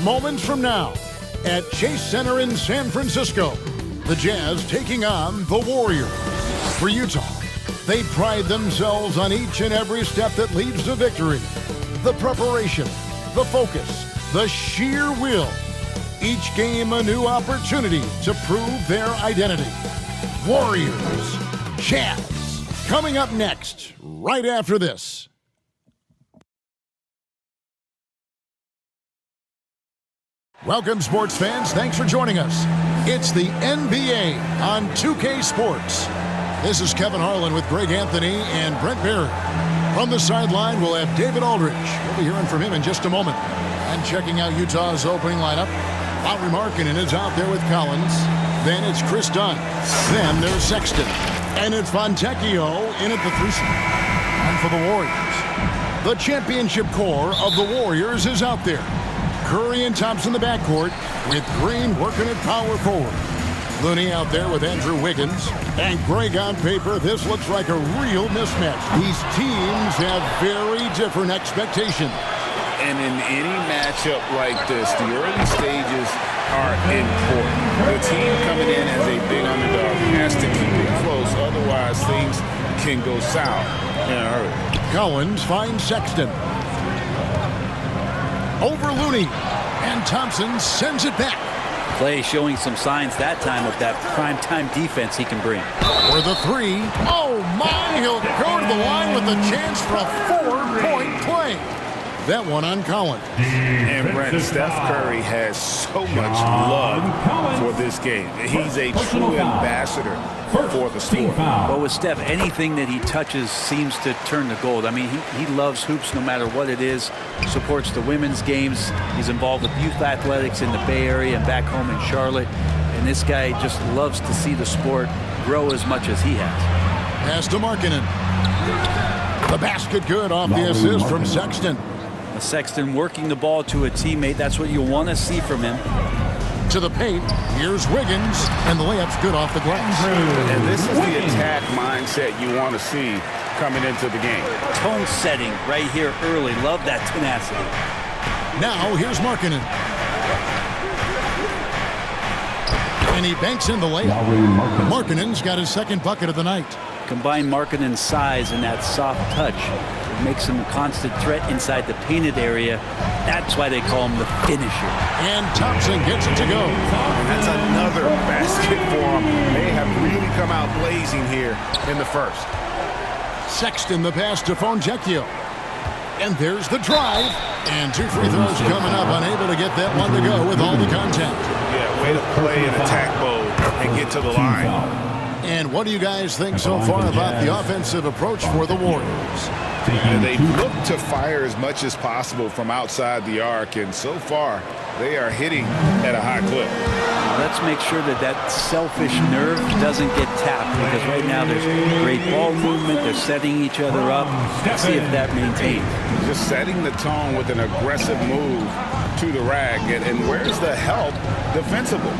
moments from now at Chase Center in San Francisco. The Jazz taking on the Warriors. For Utah, they pride themselves on each and every step that leads to victory. The preparation, the focus, the sheer will. Each game a new opportunity to prove their identity. Warriors, Jazz, coming up next, right after this. Welcome, sports fans. Thanks for joining us. It's the NBA on 2K Sports. This is Kevin Harlan with Greg Anthony and Brent Barry. From the sideline, we'll have David Aldridge. We'll be hearing from him in just a moment. And checking out Utah's opening lineup, Lauri Markkanen is out there with Collins. Then it's Chris Dunn. Then there's Sexton. And it's Fontecchio in at the 3 spot. And for the Warriors, the championship core of the Warriors is out there. Curry and Thompson in the backcourt, with Green working at power forward. Looney out there with Andrew Wiggins. And Greg, on paper, this looks like a real mismatch. These teams have very different expectations. And in any matchup like this, the early stages are important. The team coming in as a big underdog has to keep it close, otherwise things can go south in a hurry. Collins finds Sexton. Over Looney, and Thompson sends it back. Clay showing some signs that time of that prime-time defense he can bring. For the 3, oh my, he'll go to the line with a chance for a 4-point play. That one on Collins. And Brent, Steph Curry has so much love for this game. He's a true ambassador for the sport. Well, with Steph, anything that he touches seems to turn to gold. I mean, he loves hoops no matter what it is, supports the women's games. He's involved with youth athletics in the Bay Area and back home in Charlotte. And this guy just loves to see the sport grow as much as he has. Pass to Markkanen. The basket good off the assist from Sexton. Sexton working the ball to a teammate. That's what you want to see from him. To the paint. Here's Wiggins. And the layup's good off the glass. And this is the attack mindset you want to see coming into the game. Tone setting right here early. Love that tenacity. Now here's Markkanen. And he banks in the layup. Markkanen's got his second bucket of the night. Combine Markkanen's size and that soft touch. It makes him a constant threat inside the painted area. That's why they call him the finisher. And Thompson gets it to go. And that's another basket for them. They have really come out blazing here in the first. Sexton the pass to Fontecchio. And there's the drive. And 2 free throws coming up. Unable to get that one to go with all the contact. Yeah, way to play in attack mode and get to the line. And what do you guys think so far about the offensive approach for the Warriors? And they look to fire as much as possible from outside the arc, and so far they are hitting at a high clip. Let's make sure that that selfish nerve doesn't get tapped, because right now there's great ball movement. They're setting each other up. Let's see if that maintains. Just setting the tone with an aggressive move to the rack, and where's the help defensively?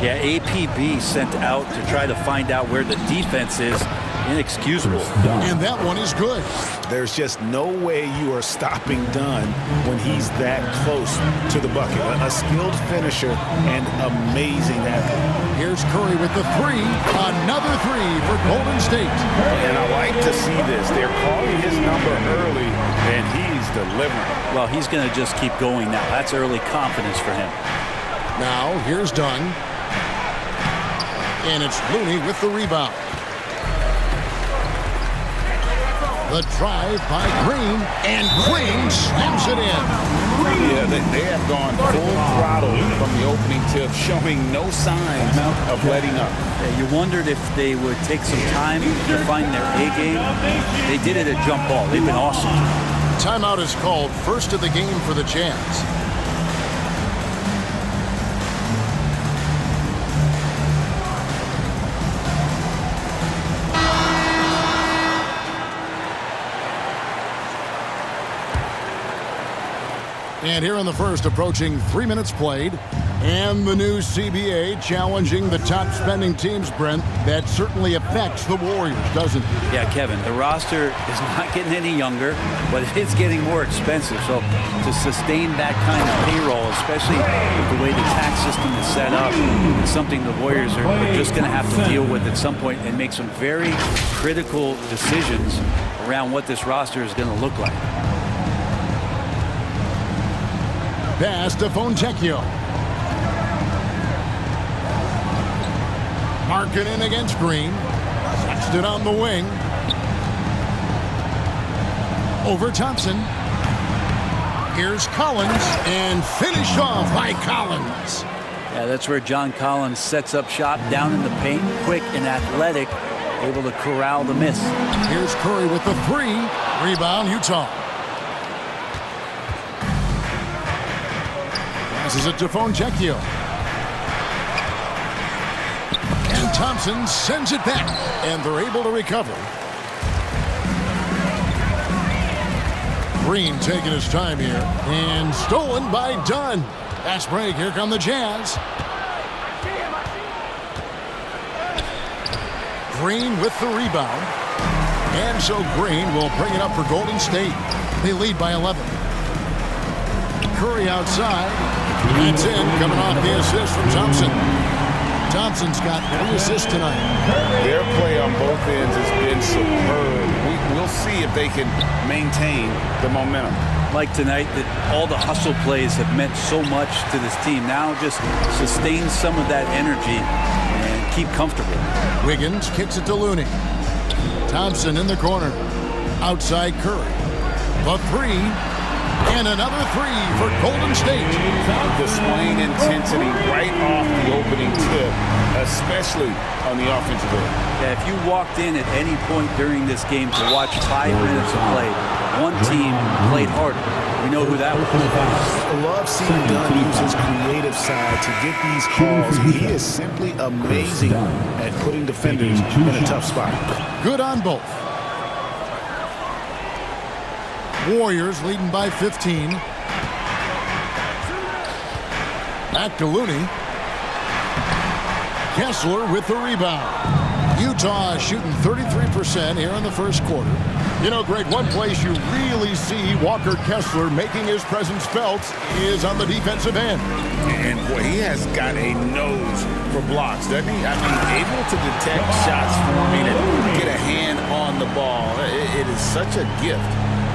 Yeah, APB sent out to try to find out where the defense is. Inexcusable. And that one is good. There's just no way you are stopping Dunn when he's that close to the bucket. A skilled finisher and amazing athlete. Here's Curry with the 3. Another 3 for Golden State. And I like to see this. They're calling his number early, and he's delivering. Well, he's going to just keep going now. That's early confidence for him. Now, here's Dunn. And it's Looney with the rebound. The drive by Green, and Green slams it in. Yeah, they have gone full throttle from the opening tip, showing no signs of letting up. Yeah, you wondered if they would take some time to find their A game. They did it at jump ball. They've been awesome. Timeout is called, first of the game for the Jazz. And here in the first, approaching 3 minutes played. And the new CBA challenging the top spending teams, Brent. That certainly affects the Warriors, doesn't it? Yeah, Kevin, the roster is not getting any younger, but it's getting more expensive. So to sustain that kind of payroll, especially with the way the tax system is set up, it's something the Warriors are just going to have to deal with at some point and make some very critical decisions around what this roster is going to look like. Pass to Fontecchio. Marking in against Green. Sexton on the wing. Over Thompson. Here's Collins, and finished off by Collins. Yeah, that's where John Collins sets up shop down in the paint, quick and athletic, able to corral the miss. Here's Curry with the three. Rebound, Utah. Passes it to Fontecchio. And Thompson sends it back, and they're able to recover. Green taking his time here, and stolen by Dunn. Fast break, here come the Jazz. Green with the rebound. And so Green will bring it up for Golden State. They lead by 11. Curry outside. That's in, coming off the assist from Thompson. Thompson's got 3 assists tonight. Their play on both ends has been superb. We'll see if they can maintain the momentum. Like tonight, that all the hustle plays have meant so much to this team. Now just sustain some of that energy and keep comfortable. Wiggins kicks it to Looney. Thompson in the corner. Outside Curry. The three. And another three for Golden State. Displaying intensity right off the opening tip, especially on the offensive end. Yeah, if you walked in at any point during this game to watch 5 minutes of play, one team played harder. We know who that was. I love seeing Dunn use his creative side to get these calls. He is simply amazing at putting defenders in a tough spot. Good on both. Warriors leading by 15. Back to Looney. Kessler with the rebound. Utah shooting 33% here in the first quarter. You know, Greg, one place you really see Walker Kessler making his presence felt is on the defensive end. And boy, he has got a nose for blocks, doesn't he? I mean, able to detect shots forming and get a hand on the ball. It is such a gift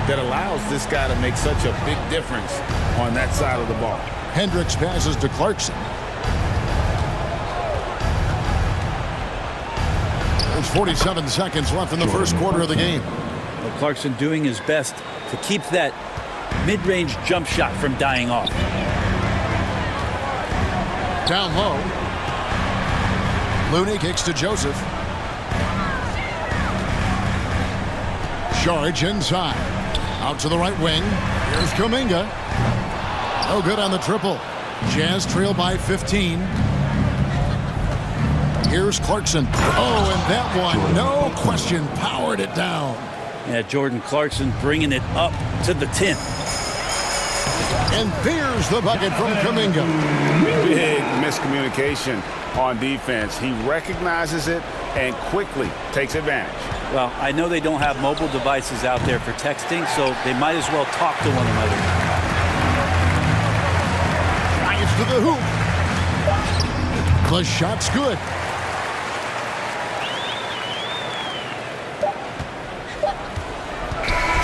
that allows this guy to make such a big difference on that side of the ball. Hendricks passes to Clarkson. There's 47 seconds left in the first quarter of the game. Well, Clarkson doing his best to keep that mid-range jump shot from dying off. Down low. Looney kicks to Joseph. Charge inside. Out to the right wing. Here's Kuminga. No good on the triple. Jazz trail by 15. Here's Clarkson. Oh, and that one, no question, powered it down. Yeah, Jordan Clarkson bringing it up to the 10. And there's the bucket from Kuminga. Big miscommunication on defense. He recognizes it and quickly takes advantage. Well, I know they don't have mobile devices out there for texting, so they might as well talk to one another. Drives to the hoop. The shot's good.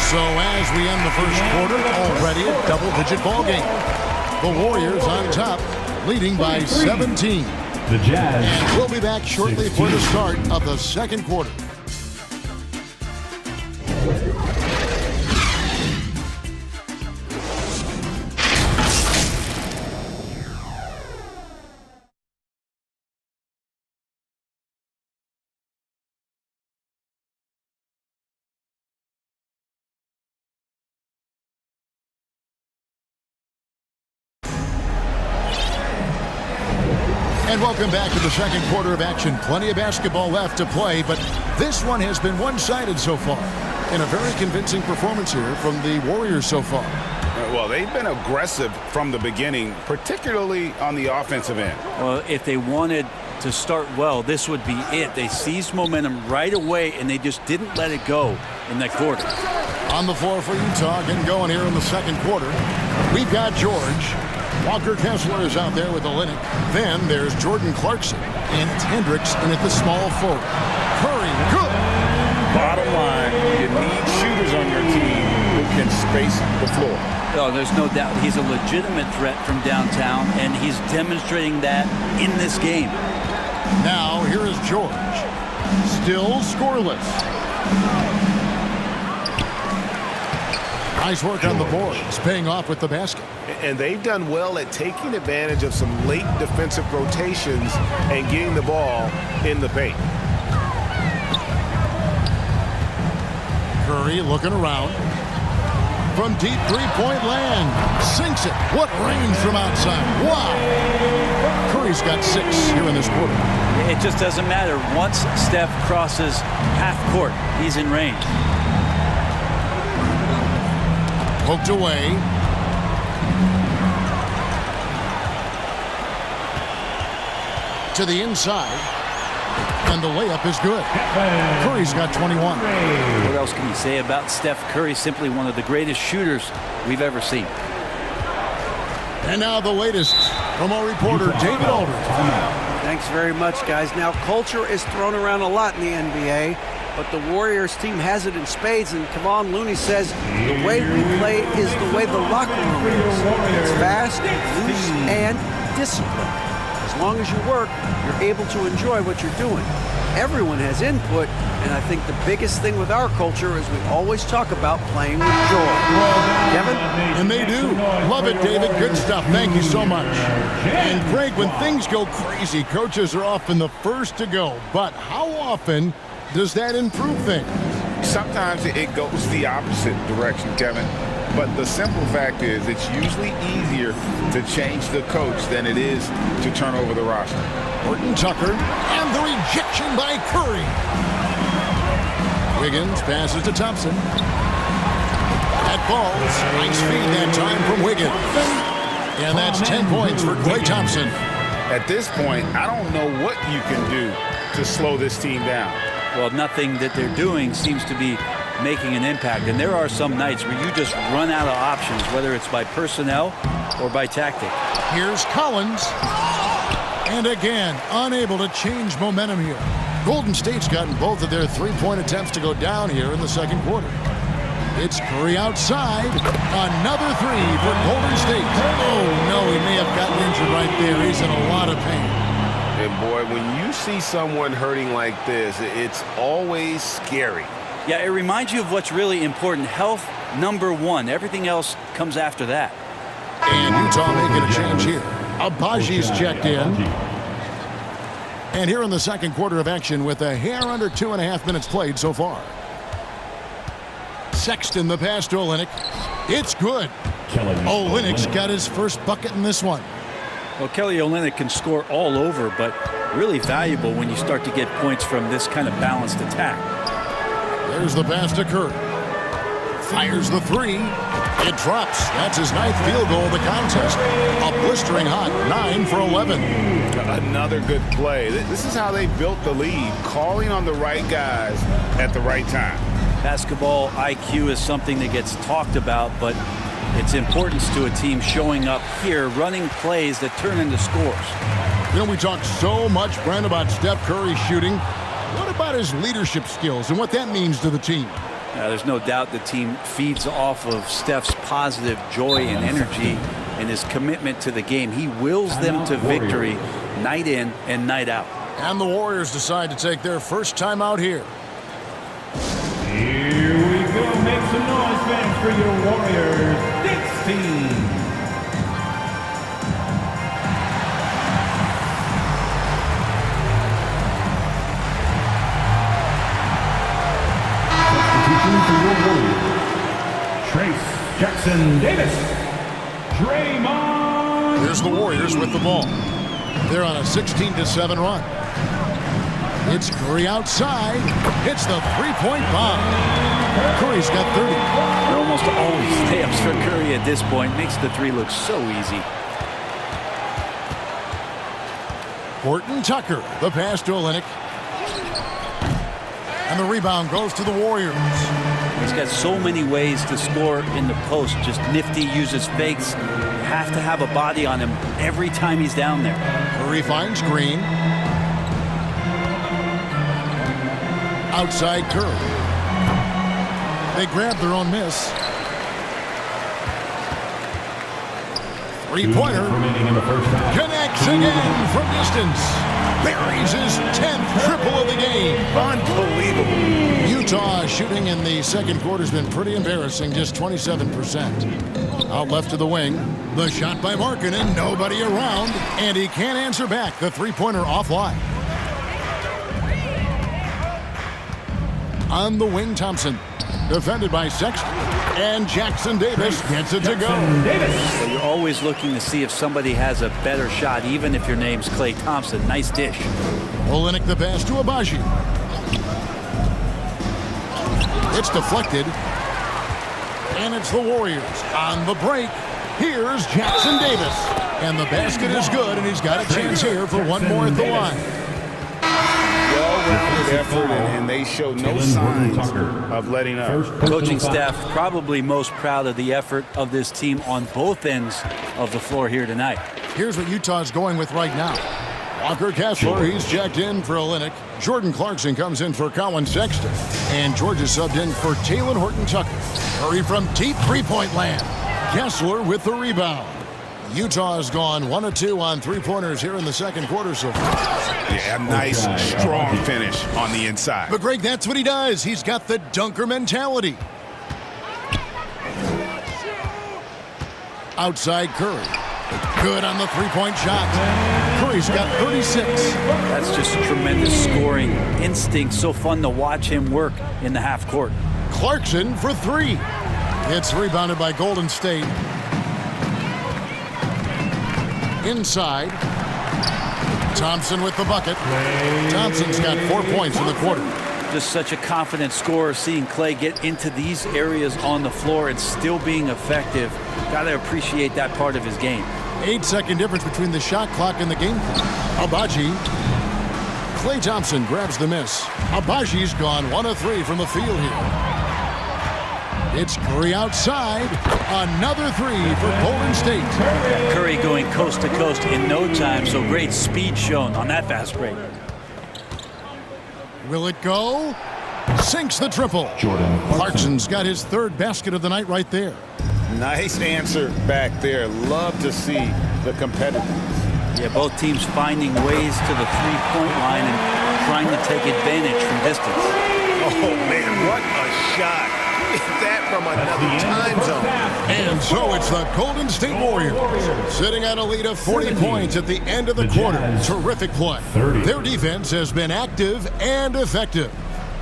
So as we end the first quarter, already a double-digit ball game. The Warriors on top, leading by 17. The Jazz. And we'll be back shortly for the start of the second quarter. And welcome back to the second quarter of action. Plenty of basketball left to play, but this one has been one-sided so far. And a very convincing performance here from the Warriors so far. Well, they've been aggressive from the beginning, particularly on the offensive end. Well, if they wanted to start well, this would be it. They seized momentum right away, and they just didn't let it go in that quarter. On the floor for Utah, getting going here in the second quarter. We've got George. Walker Kessler is out there with Olynyk. Then there's Jordan Clarkson and Hendricks in at the small forward. Curry, good. Bottom line, you need shooters on your team who can space the floor. Oh, there's no doubt he's a legitimate threat from downtown, and he's demonstrating that in this game. Now here is George. Still scoreless. Nice work on the boards, paying off with the basket. And they've done well at taking advantage of some late defensive rotations and getting the ball in the paint. Curry looking around. From deep three-point land. Sinks it. What range from outside. Wow. Curry's got 6 here in this quarter. It just doesn't matter. Once Steph crosses half court, he's in range. Poked away. To the inside. And the layup is good. Curry's got 21. What else can you say about Steph Curry? Simply one of the greatest shooters we've ever seen. And now the latest from our reporter, David Aldridge. Thanks very much, guys. Now, culture is thrown around a lot in the NBA, but the Warriors team has it in spades, and Kevon Looney says the way we play is the way the locker room is. It's fast, loose, and disciplined. As long as you work, you're able to enjoy what you're doing. Everyone has input, and I think the biggest thing with our culture is we always talk about playing with joy. Kevin? And they do. Love it, David. Good stuff. Thank you so much. And Greg, when things go crazy, coaches are often the first to go. But how often does that improve things? Sometimes it goes the opposite direction, Kevin. But the simple fact is it's usually easier to change the coach than it is to turn over the roster. Horton Tucker, and the rejection by Curry. Wiggins passes to Thompson. That falls. Nice feed that time from Wiggins. And that's 10 points for Klay Thompson. At this point, I don't know what you can do to slow this team down. Well, nothing that they're doing seems to be making an impact. And there are some nights where you just run out of options, whether it's by personnel or by tactic. Here's Collins. And again, unable to change momentum here. Golden State's gotten both of their three-point attempts to go down here in the second quarter. It's Curry outside. Another three for Golden State. Oh, no, he may have gotten injured right there. He's in a lot of pain. And boy, when you see someone hurting like this, it's always scary. Yeah, it reminds you of what's really important. Health, number one. Everything else comes after that. And Utah making a change here. Abaji's checked in. And here in the second quarter of action with a hair under 2.5 minutes played so far. Sexton the pass to Olynyk. It's good. Olynyk's got his first bucket in this one. Well, Kelly Olynyk can score all over, but really valuable when you start to get points from this kind of balanced attack. There's the pass to Curry. Fires the three. It drops. That's his 9th field goal of the contest. A blistering hot 9 for 11. Another good play. This is how they built the lead, calling on the right guys at the right time. Basketball IQ is something that gets talked about, but its importance to a team showing up here, running plays that turn into scores. You know, we talk so much, Brent, about Steph Curry shooting. What about his leadership skills and what that means to the team? There's no doubt the team feeds off of Steph's positive joy and energy and his commitment to the game. He wills them to victory night in and night out. And the Warriors decide to take their first time out here. Here we go. Make some noise, fans, for your Warriors. 16. Trace Jackson Davis. Draymond. Here's the Warriors with the ball. They're on a 16-7 run. It's Curry outside. Hits the three-point bomb. Curry's got 30. They're almost always layups for Curry at this point. Makes the three look so easy. Horton Tucker, the pass to Olynyk. And the rebound goes to the Warriors. He's got so many ways to score in the post. Just nifty, uses fakes. You have to have a body on him every time he's down there. Curry finds Green. Outside Curry. They grab their own miss. Three-pointer. Connects again from distance. Buries his 10th triple of the game. Unbelievable. Utah shooting in the second quarter has been pretty embarrassing, just 27%. Out left to the wing. The shot by Markkanen, nobody around, and he can't answer back. The three-pointer offline. On the wing, Thompson. Defended by Sexton. And Jackson Davis gets it to go. So you're always looking to see if somebody has a better shot, even if your name's Klay Thompson. Nice dish. Olynyk the pass to Abaji. It's deflected. And it's the Warriors on the break. Here's Jackson Davis. And the basket is good, and he's got a chance here for one more at the line. Well-rounded effort, and they show no signs of letting up. Coaching staff probably most proud of the effort of this team on both ends of the floor here tonight. Here's what Utah's going with right now. Walker Kessler, he's checked in for Olynyk. Jordan Clarkson comes in for Colin Sexton. And Georgia subbed in for Taylor Horton Tucker. Curry from deep three-point land. Kessler with the rebound. Utah has gone 1 of 2 on three-pointers here in the second quarter so far. Yeah, nice, strong finish on the inside. But, Greg, that's what he does. He's got the dunker mentality. Outside Curry. Good on the three-point shot. Curry's got 36. That's just tremendous scoring instinct. So fun to watch him work in the half court. Clarkson for three. It's rebounded by Golden State. Inside. Thompson with the bucket. Thompson's got 4 points in the quarter. Just such a confident scorer, seeing Klay get into these areas on the floor and still being effective. Got to appreciate that part of his game. 8-second difference between the shot clock and the game clock. Abaji. Klay Thompson grabs the miss. Abaji's gone 1 of 3 from the field here. It's Curry outside. Another three for Golden State. Curry going coast to coast in no time, so great speed shown on that fast break. Will it go? Sinks the triple. Clarkson's got his third basket of the night right there. Nice answer back there. Love to see the competitiveness. Yeah, both teams finding ways to the three-point line and trying to take advantage from distance. Oh, man, what a shot. That from another time zone. And so it's the Golden State Warriors sitting at a lead of 40 points at the end of the quarter. Terrific play. Their defense has been active and effective.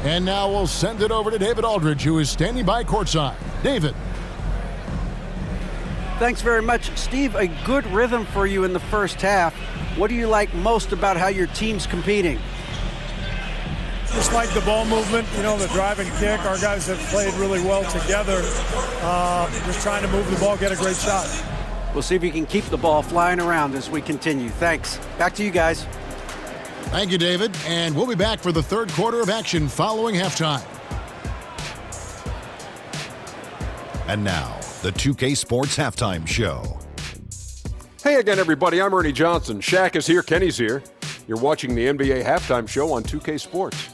And now we'll send it over to David Aldridge, who is standing by courtside. David. Thanks very much, Steve. A good rhythm for you in the first half. What do you like most about how your team's competing? Just like the ball movement, you know, the drive and kick. Our guys have played really well together. Just trying to move the ball, get a great shot. We'll see if you can keep the ball flying around as we continue. Thanks. Back to you guys. Thank you, David. And we'll be back for the third quarter of action following halftime. And now, the 2K Sports Halftime Show. Hey again, everybody. I'm Ernie Johnson. Shaq is here. Kenny's here. You're watching the NBA Halftime Show on 2K Sports.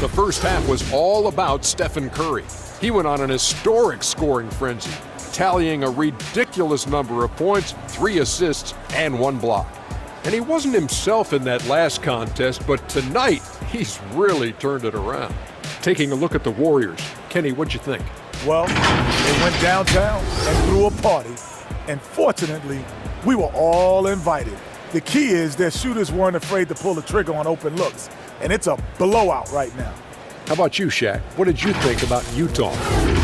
The first half was all about Stephen Curry. He went on an historic scoring frenzy, tallying a ridiculous number of points, 3 assists, and 1 block. And he wasn't himself in that last contest, but tonight, he's really turned it around. Taking a look at the Warriors. Kenny, what'd you think? Well, they went downtown and threw a party. And fortunately, we were all invited. The key is their shooters weren't afraid to pull the trigger on open looks. And it's a blowout right now. How about you, Shaq? What did you think about Utah?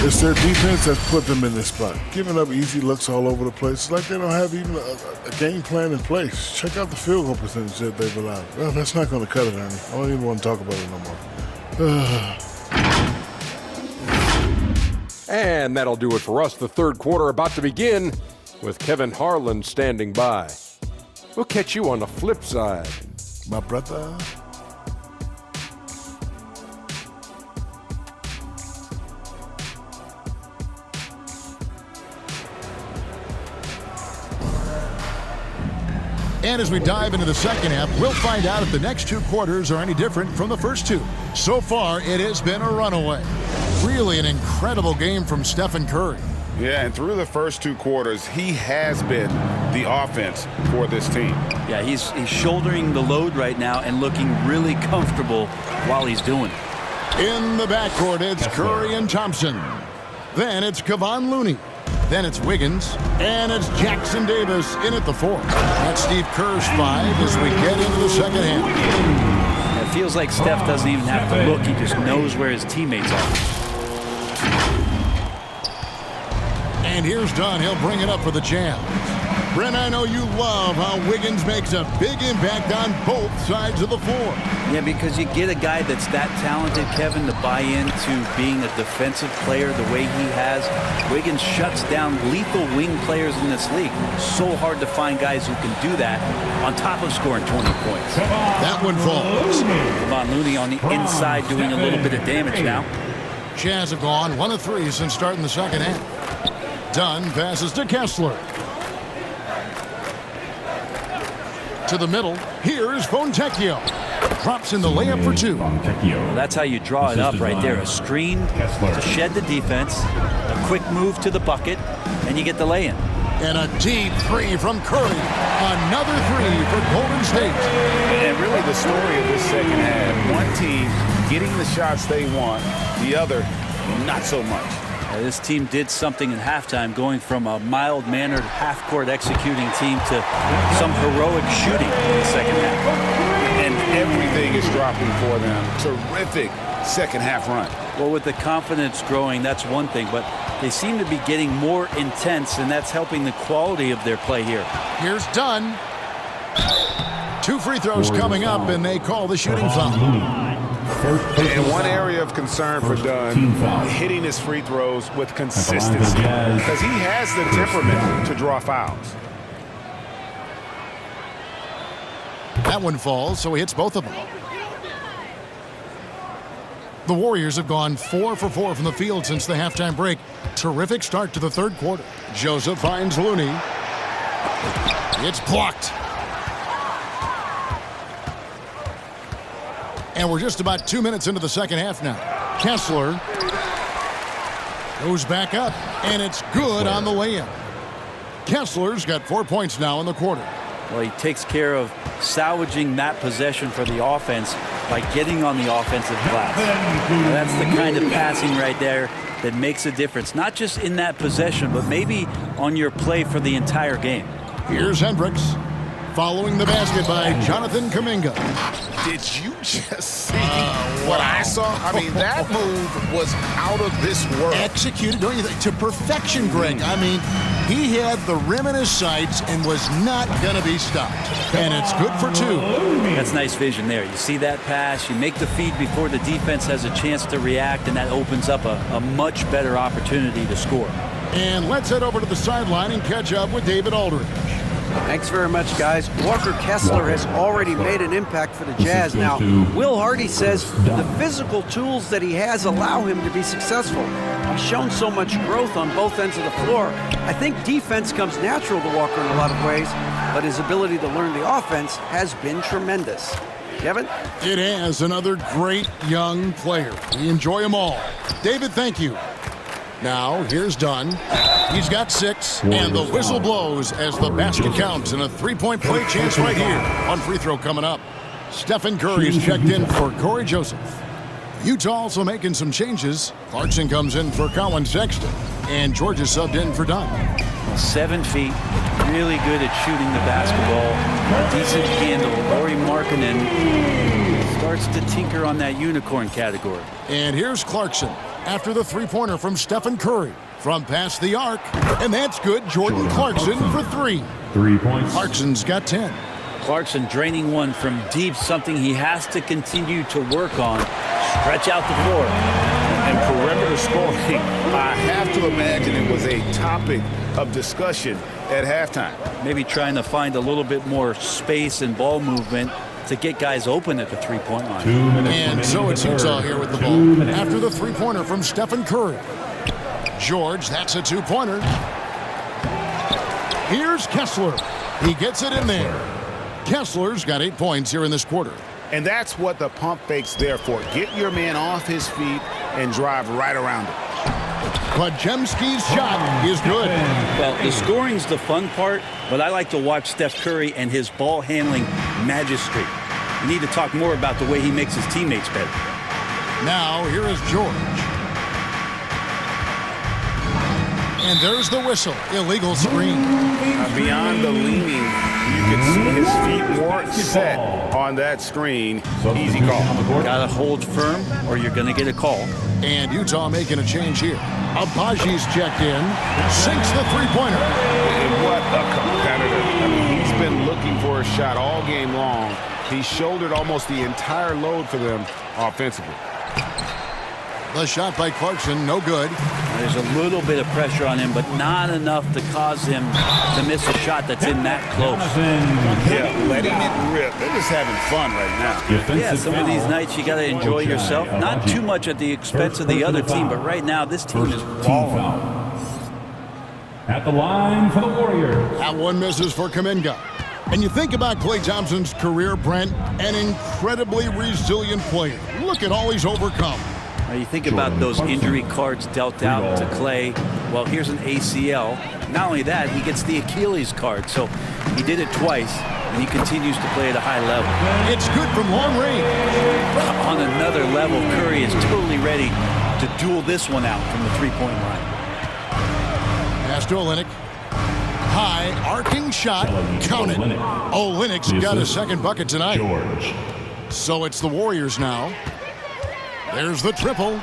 It's their defense that's put them in this spot. Giving up easy looks all over the place. It's like they don't have even a game plan in place. Check out the field goal percentage that they've allowed. Well, that's not going to cut it, Ernie. I don't even want to talk about it no more. And that'll do it for us. The third quarter about to begin with Kevin Harlan standing by. We'll catch you on the flip side. My brother. And as we dive into the second half, we'll find out if the next two quarters are any different from the first two. So far, it has been a runaway. Really an incredible game from Stephen Curry. Yeah, and through the first two quarters, he has been the offense for this team. Yeah, he's shouldering the load right now and looking really comfortable while he's doing it. In the backcourt, it's Curry and Thompson. Then it's Kevon Looney. Then it's Wiggins, and it's Jackson Davis in at the 4. That's Steve Kerr's 5 as we get into the second half. It feels like Steph doesn't even have to look. He just knows where his teammates are. And here's Dunn. He'll bring it up for the Jazz. Brent, I know you love how Wiggins makes a big impact on both sides of the floor. Yeah, because you get a guy that's that talented, Kevin, to buy into being a defensive player the way he has. Wiggins shuts down lethal wing players in this league. So hard to find guys who can do that on top of scoring 20 points. That one falls. Kevon Looney on the inside doing a little bit of damage now. Jazz have gone 1 of 3 since starting the second half. Dunn passes to Kessler. To the middle, here's Fontecchio. Drops in the layup for 2. Well, that's how you draw it up right there. A screen to shed the defense, a quick move to the bucket, and you get the lay-in. And a deep 3 from Curry. Another 3 for Golden State. And really the story of this second half, one team getting the shots they want, the other not so much. This team did something in halftime, going from a mild-mannered half-court executing team to some heroic shooting in the second half. And everything is dropping for them. Terrific second half run. Well, with the confidence growing, that's one thing, but they seem to be getting more intense, and that's helping the quality of their play here. Here's Dunn. 2 free throws coming up, and they call the shooting foul. And one area of concern for Dunn, hitting his free throws with consistency, because he has the temperament to draw fouls. That one falls, so he hits both of them. The Warriors have gone 4 for 4 from the field since the halftime break. Terrific start to the third quarter. Joseph finds Looney. It's blocked. And we're just about 2 minutes into the second half now. Kessler goes back up, and it's good on the way in. Kessler's got 4 points now in the quarter. Well, he takes care of salvaging that possession for the offense by getting on the offensive glass. Now, that's the kind of passing right there that makes a difference, not just in that possession, but maybe on your play for the entire game. Here's Hendricks. Following the basket by Jonathan Kuminga. Did you just see what I saw? I mean, that move was out of this world. Executed, don't you think, to perfection, Greg. I mean, he had the rim in his sights and was not going to be stopped. And it's good for 2. That's nice vision there. You see that pass, you make the feed before the defense has a chance to react, and that opens up a much better opportunity to score. And let's head over to the sideline and catch up with David Aldridge. Thanks very much, guys. Walker Kessler has already made an impact for the Jazz. Now, Will Hardy says the physical tools that he has allow him to be successful. He's shown so much growth on both ends of the floor. I think defense comes natural to Walker in a lot of ways, but his ability to learn the offense has been tremendous. Kevin? It has. Another great young player. We enjoy them all. David, thank you. Now, here's Dunn. He's got 6, and the whistle blows as the basket counts, and a 3-point play chance right here. One free throw coming up. Stephen Curry's checked in for Corey Joseph. Utah also making some changes. Clarkson comes in for Colin Sexton, and Georgia subbed in for Dunn. 7 feet, really good at shooting the basketball. A decent handle. Lauri Markkanen starts to tinker on that unicorn category. And here's Clarkson after the three-pointer from Stephen Curry from past the arc, and that's good. Jordan Clarkson for 3. 3 points. Clarkson's got 10. Clarkson draining one from deep, something he has to continue to work on. Stretch out the floor. And perimeter scoring, I have to imagine it was a topic of discussion at halftime. Maybe trying to find a little bit more space and ball movement to get guys open at the three-point line. And so it's Utah here with the ball after the three-pointer from Stephen Curry. George, that's a two-pointer. Here's Kessler. He gets it in there. Kessler's got 8 points here in this quarter. And that's what the pump fake's there for. Get your man off his feet and drive right around it. Podziemski's shot is good. Well, the scoring's the fun part, but I like to watch Steph Curry and his ball handling magistry. You need to talk more about the way he makes his teammates better. Now, here is George. And there's the whistle. Illegal screen. Beyond the leaning, you can see his feet weren't set on that screen. Easy call. Got to hold firm or you're going to get a call. And Utah making a change here. Abaji's checked in. Sinks the three-pointer. And what a competitor. I mean, he's been looking for a shot all game long. He shouldered almost the entire load for them offensively. The shot by Clarkson, no good. There's a little bit of pressure on him, but not enough to cause him to miss a shot that's in that close. Yeah, letting it rip. They're just having fun right now. Yeah, some of these nights you got to enjoy yourself. Not too much at the expense of the other team, but right now this team is balling. At the line for the Warriors. That one misses for Kuminga. And you think about Klay Thompson's career, Brent, an incredibly resilient player. Look at all he's overcome. Now you think about those injury cards dealt out to Klay. Well, here's an ACL. Not only that, he gets the Achilles card. So he did it twice, and he continues to play at a high level. It's good from long range. On another level, Curry is totally ready to duel this one out from the three-point line. Pass to Olynyk. High, arcing shot. Count it. Olynyk's got a second bucket tonight. So it's the Warriors now. There's the triple.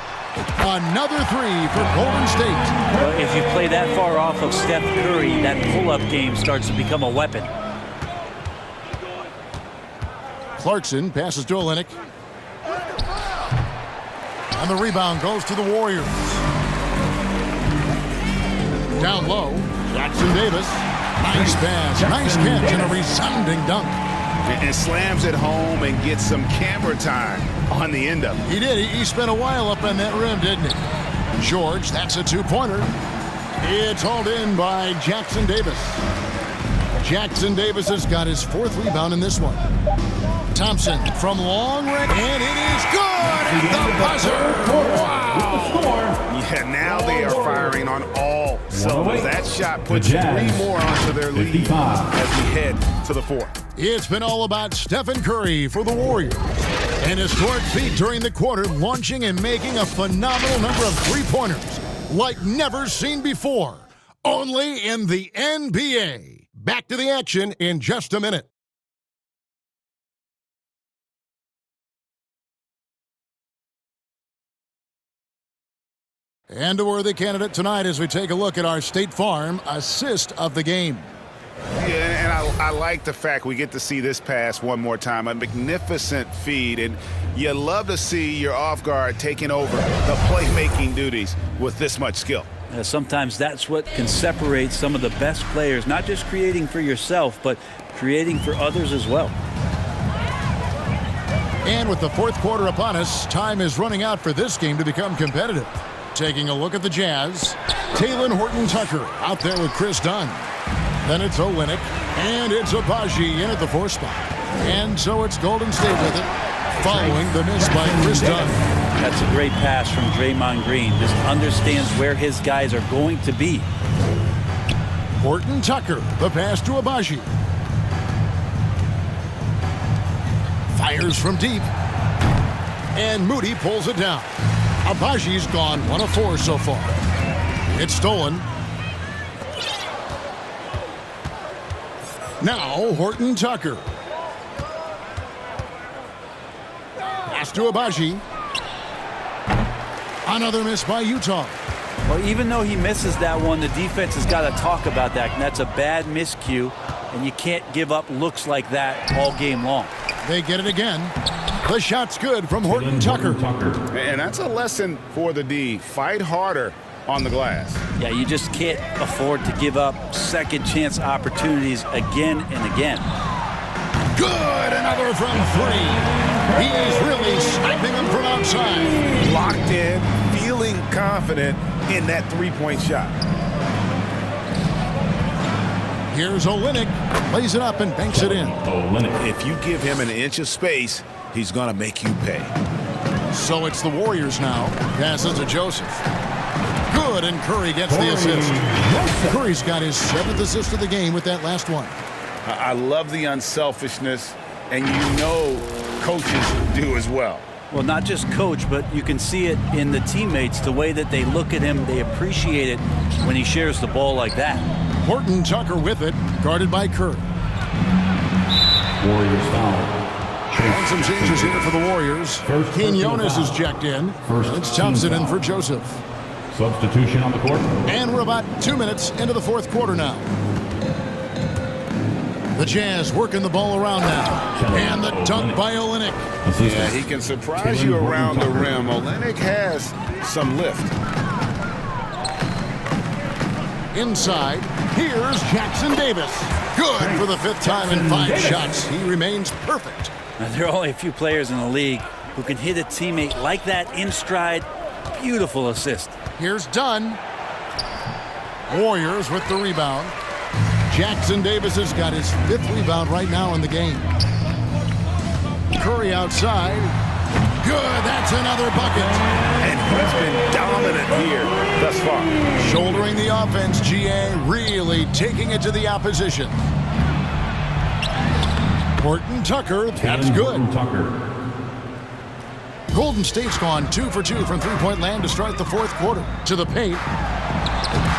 Another three for Golden State. Well, if you play that far off of Steph Curry, that pull-up game starts to become a weapon. Clarkson passes to Olynyk. And the rebound goes to the Warriors. Down low, Jackson Davis. Nice pass, nice catch, and a resounding dunk. And slams it home and gets some camera time on the end of it. He did. He spent a while up on that rim, didn't he? George, that's a two-pointer. It's hauled in by Jackson Davis. Jackson Davis has got his fourth rebound in this one. Thompson from long range, and it is good at the buzzer. Wow! Yeah, now they are firing on all cylinders. That shot puts three more onto their lead as we head to the fourth. It's been all about Stephen Curry for the Warriors. An historic feat during the quarter, launching and making a phenomenal number of three-pointers like never seen before. Only in the NBA. Back to the action in just a minute. And a worthy candidate tonight as we take a look at our State Farm assist of the game. Yeah, and I like the fact we get to see this pass one more time. A magnificent feed, and you love to see your off guard taking over the playmaking duties with this much skill. Sometimes that's what can separate some of the best players, not just creating for yourself, but creating for others as well. And with the fourth quarter upon us, time is running out for this game to become competitive. Taking a look at the Jazz, Talen Horton-Tucker out there with Chris Dunn. Then it's Olynyk, and it's Abaji in at the fourth spot. And so it's Golden State with it, following the miss by Chris Dunn. That's a great pass from Draymond Green. Just understands where his guys are going to be. Horton-Tucker, the pass to Abaji. Fires from deep. And Moody pulls it down. Abaji's gone 1 of 4 so far. It's stolen. Now Horton-Tucker. Pass to Abaji. Another miss by Utah. Well, even though he misses that one, the defense has got to talk about that. And that's a bad miscue, and you can't give up looks like that all game long. They get it again. The shot's good from Horton Tucker. And that's a lesson for the D. Fight harder on the glass. Yeah, you just can't afford to give up second chance opportunities again and again. Good, another from three. He's really sniping them from outside. Locked in, feeling confident in that three-point shot. Here's Olynyk, plays it up and banks it in. If you give him an inch of space, he's going to make you pay. So it's the Warriors now. Passes to Joseph. Good, and Curry gets the assist. Curry's got his 7th assist of the game with that last one. I love the unselfishness, and you know coaches do as well. Well, not just coach, but you can see it in the teammates, the way that they look at him. They appreciate it when he shares the ball like that. Horton Tucker with it, guarded by Curry. Warriors foul. And some changes here for the Warriors. Quinones is checked in. It's Thompson in for Joseph. Substitution on the court. And we're about 2 minutes into the 4th quarter now. The Jazz working the ball around now. And the dunk by Olynyk. Yeah, he can surprise you around the rim. Olynyk has some lift. Inside, here's Jackson Davis. Good for the 5th time in 5 shots. He remains perfect. Now, there are only a few players in the league who can hit a teammate like that in stride. Beautiful assist. Here's Dunn. Warriors with the rebound. Jackson Davis has got his 5th rebound right now in the game. Curry outside. Good, that's another bucket. And he's been dominant here thus far. Shouldering the offense, GA really taking it to the opposition. Horton Tucker, that's good. Golden State's gone 2 for 2 from three-point land to start the 4th quarter. To the paint.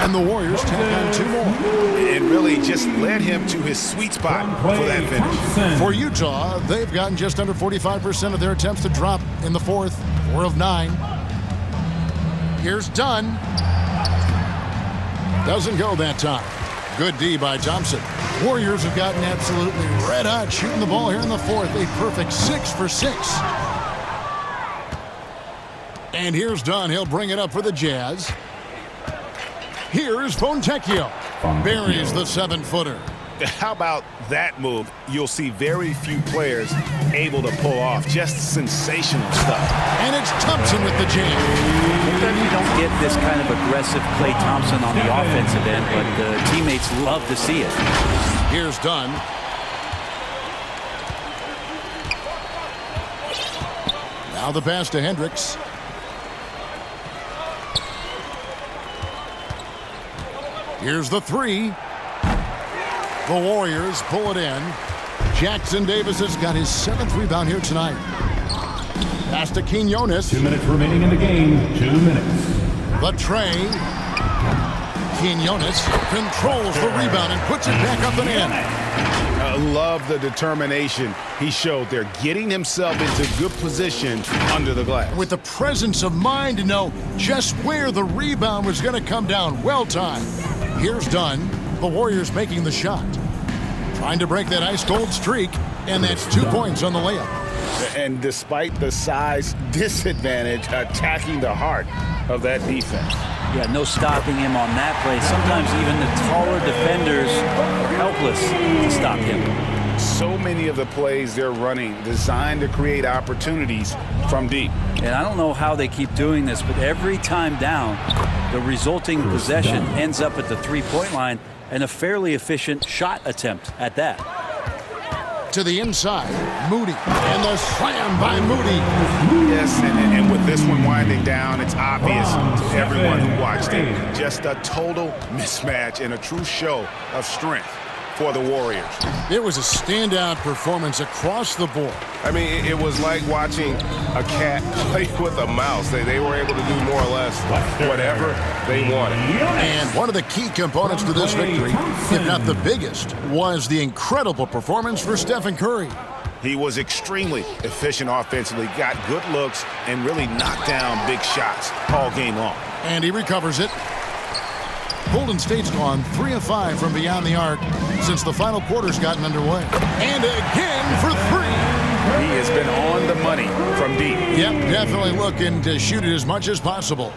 And the Warriors tack on 2 more. It really just led him to his sweet spot for that finish. For Utah, they've gotten just under 45% of their attempts to drop in the 4th, 4 of 9. Here's Dunn. Doesn't go that time. Good D by Thompson. Warriors have gotten absolutely red hot shooting the ball here in the 4th. A perfect 6 for 6. And here's Dunn. He'll bring it up for the Jazz. Here's Fontecchio. Buries the 7-footer. How about that move? You'll see very few players able to pull off. Just sensational stuff. And it's Thompson with the jam. Sometimes you don't get this kind of aggressive Klay Thompson on the offensive end, but the teammates love to see it. Here's Dunn. Now the pass to Hendricks. Here's the 3. The Warriors pull it in. Jackson Davis has got his 7th rebound here tonight. Pass to Quinones. 2 minutes remaining in the game. 2 minutes. The tray. Quinones controls the rebound and puts it back up and in. I love the determination he showed there, getting himself into good position under the glass. With the presence of mind to know just where the rebound was going to come down. Well timed. Here's Dunn. The Warriors making the shot. Trying to break that ice-cold streak, and that's 2 points on the layup. And despite the size disadvantage, attacking the heart of that defense. Yeah, no stopping him on that play. Sometimes even the taller defenders are helpless to stop him. So many of the plays they're running designed to create opportunities from deep. And I don't know how they keep doing this, but every time down, the resulting possession ends up at the three-point line and a fairly efficient shot attempt at that. To the inside, Moody, and the slam by Moody. Yes, and with this one winding down, it's obvious to everyone who watched it. Just a total mismatch and a true show of strength for the Warriors. It was a standout performance across the board. I mean, it was like watching a cat play with a mouse. They were able to do more or less whatever they wanted. And one of the key components to this victory, if not the biggest, was the incredible performance for Stephen Curry. He was extremely efficient offensively, got good looks, and really knocked down big shots all game long. And he recovers it. Golden State's gone 3 of 5 from beyond the arc since the final quarter's gotten underway. And again for 3. He has been on the money from deep. Yep, definitely looking to shoot it as much as possible.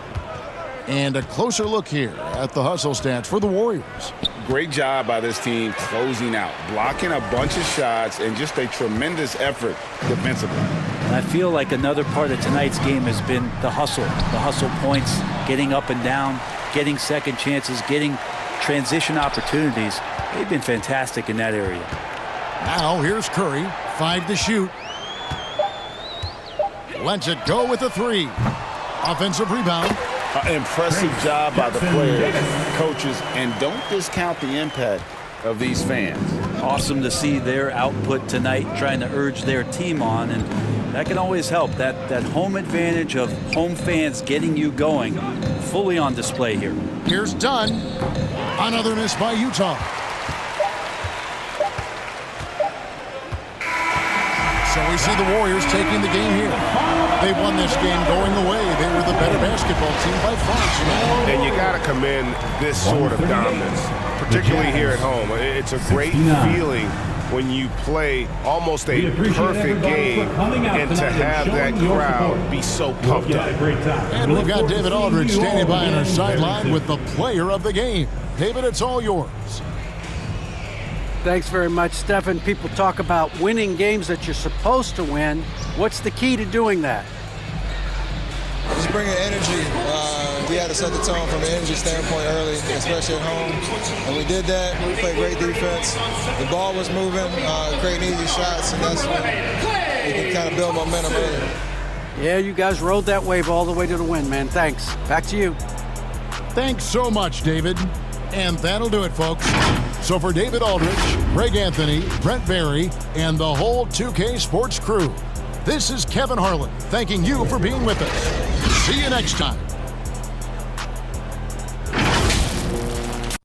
And a closer look here at the hustle stats for the Warriors. Great job by this team closing out, blocking a bunch of shots, and just a tremendous effort defensively. And I feel like another part of tonight's game has been the hustle points, getting up and down, getting second chances, getting transition opportunities. They've been fantastic in that area. Now here's Curry, 5 to shoot. Lets it go with a 3. Offensive rebound. Impressive job by the players, coaches, and don't discount the impact of these fans. Awesome to see their output tonight, trying to urge their team on, and that can always help. That home advantage of home fans getting you going, fully on display here. Here's Dunn. Another miss by Utah. So we see the Warriors taking the game here. They won this game going away. They were the better basketball team by far. And you got to commend this sort of dominance, particularly here at home. It's a great feeling when you play almost a perfect game and to have that crowd be so pumped up. And we've got David Aldridge standing by on our sideline with the player of the game. David, it's all yours. Thanks very much, Stephen. People talk about winning games that you're supposed to win. What's the key to doing that? Just bringing energy. We had to set the tone from an energy standpoint early, especially at home. And we did that. We played great defense. The ball was moving, creating easy shots, and that's when we can kind of build momentum early. Yeah, you guys rode that wave all the way to the win, man. Thanks. Back to you. Thanks so much, David. And that'll do it, folks. So for David Aldridge, Greg Anthony, Brent Barry, and the whole 2K Sports crew, this is Kevin Harlan thanking you for being with us. See you next time.